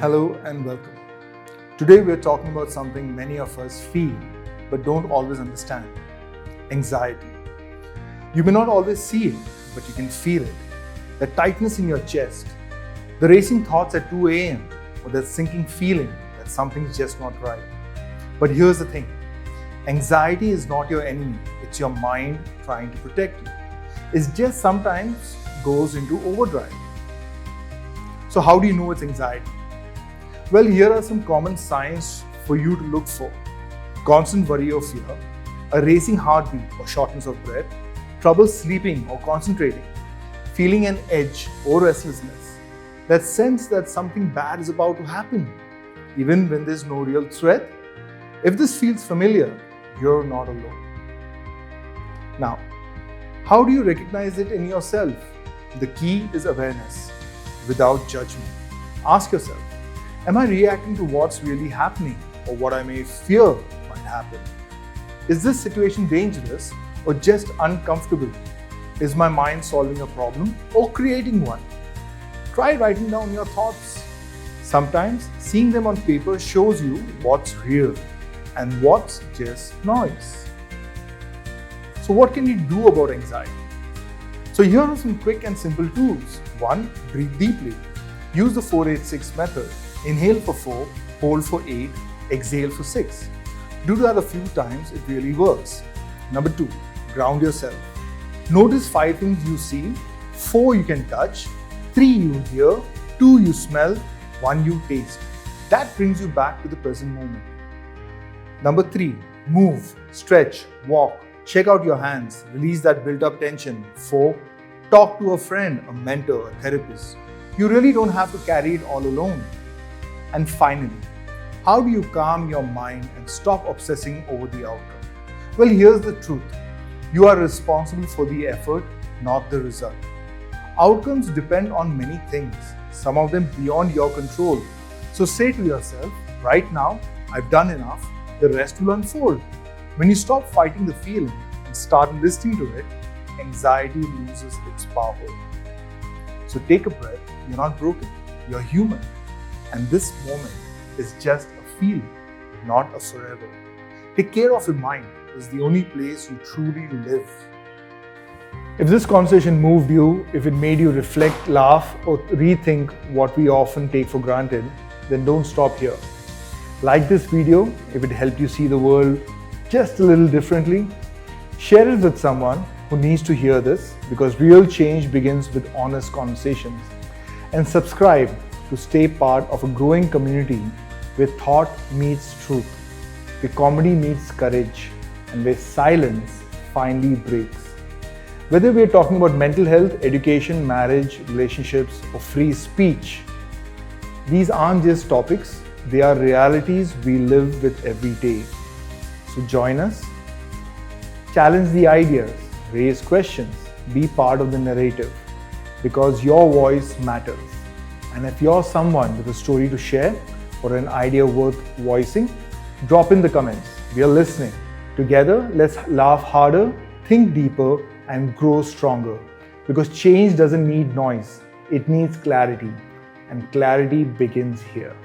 Hello and welcome. Today we're talking about something many of us feel but don't always understand: anxiety. You may not always see it, but you can feel it. The tightness in your chest, the racing thoughts at 2 a.m., or that sinking feeling that something's just not right. But here's the thing: anxiety is not your enemy, it's your mind trying to protect you. It just sometimes goes into overdrive. So, how do you know it's anxiety? Well, here are some common signs for you to look for: constant worry or fear, a racing heartbeat or shortness of breath, trouble sleeping or concentrating, feeling an edge or restlessness, that sense that something bad is about to happen, even when there's no real threat. If this feels familiar, you're not alone. Now, how do you recognize it in yourself? The key is awareness, without judgment. Ask yourself, am I reacting to what's really happening or what I may fear might happen? Is this situation dangerous or just uncomfortable? Is my mind solving a problem or creating one? Try writing down your thoughts. Sometimes seeing them on paper shows you what's real and what's just noise. So what can you do about anxiety? So here are some quick and simple tools. 1. Breathe deeply. Use the 4-8-6 method. Inhale for 4, hold for 8, exhale for 6. Do that a few times, it really works. Number 2, ground yourself. Notice 5 things you see, 4 you can touch, 3 you hear, 2 you smell, 1 you taste. That brings you back to the present moment. Number 3, move, stretch, walk, check out your hands, release that built up tension. 4, talk to a friend, a mentor, a therapist. You really don't have to carry it all alone. And finally, how do you calm your mind and stop obsessing over the outcome? Well, here's the truth. You are responsible for the effort, not the result. Outcomes depend on many things, some of them beyond your control. So say to yourself, right now, I've done enough, the rest will unfold. When you stop fighting the feeling and start listening to it, anxiety loses its power. So take a breath. You're not broken, you're human. And this moment is just a feeling, not a forever. Take care of your mind. It's the only place you truly live. If this conversation moved you, if it made you reflect, laugh, or rethink what we often take for granted, then don't stop here. Like this video if it helped you see the world just a little differently. Share it with someone who needs to hear this, because real change begins with honest conversations. And subscribe to stay part of a growing community where thought meets truth, where comedy meets courage, and where silence finally breaks. Whether we're talking about mental health, education, marriage, relationships, or free speech, these aren't just topics, they are realities we live with every day. So join us, challenge the ideas, raise questions, be part of the narrative, because your voice matters. And if you're someone with a story to share or an idea worth voicing, drop in the comments. We are listening. Together, let's laugh harder, think deeper, and grow stronger. Because change doesn't need noise, it needs clarity. And clarity begins here.